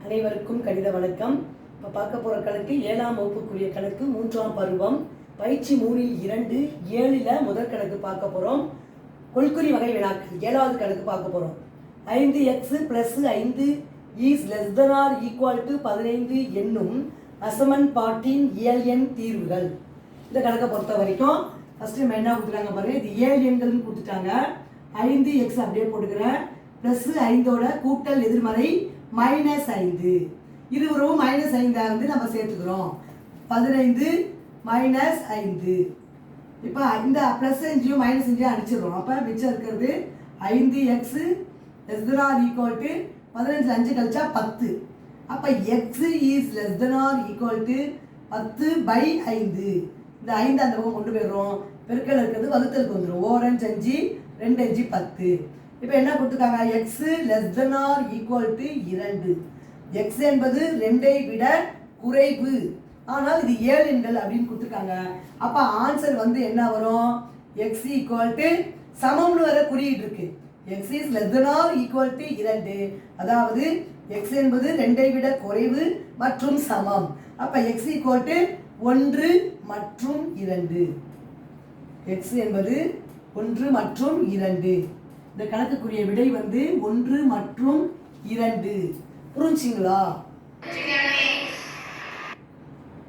அனைவருக்கும் கணித வணக்கம். இப்போ பார்க்க போகிற கணக்கு 7ஆம் வகுப்புக்குரிய கணக்கு 3ஆம் பருவம் பயிற்சி 3-2 7ல் முதல் கணக்கு பார்க்க போகிறோம். கொள்குறி வகை வினாக்கள் 7வது கணக்கு பார்க்க போகிறோம். 5x + 5 is less than or equal to 15 என்னும் அசமன்பாட்டின் இயல் எண் தீர்வுகள். இந்த கணக்கை பொறுத்த வரைக்கும் ஃபஸ்ட்டு நம்ம என்ன கொடுத்துட்டாங்க பாருங்க, இது இயல் எண்கள்னு கொடுத்துட்டாங்க. 5x அப்படியே போட்டுக்கிறேன், ப்ளஸ் 5ஓட கூட்டல் எதிர்மறை -5. இருவரும் -5 வந்து நம்ம சேர்த்துக்கிறோம். 15 -5. இப்போ இந்த ப்ளஸ் 5யும் -5 அடிச்சிடுறோம். அப்போ மிச்சம் இருக்கிறது 5x ≤ 15 5 கழிச்சா 10. அப்போ x is less than or equal to 10/5. இந்த 5 அந்த பக்கம் கொண்டு போயிடுறோம். பெருக்கல் இருக்கிறது வகுத்தலுக்கு வந்துடும். 5 2 5 10. இப்போ என்ன கொடுத்துருக்காங்க, x less than or equal to 2. x என்பது 2ஐ விட குறைவு, ஆனால் இது 7 எண்கள் அப்படின்னு கொடுத்துருக்காங்க. அப்போ ஆன்சர் வந்து என்ன வரும், x = சமம்னு வர குறியீடு இருக்கு. x is less than or equal to 2, அதாவது x என்பது 2ஐ விட குறைவு மற்றும் சமம். அப்போ x = 1 மற்றும் 2. x என்பது 1 மற்றும் 2. இந்த கணக்குக்குரிய விடை வந்து 1 மற்றும் 2. புரிஞ்சுங்களா?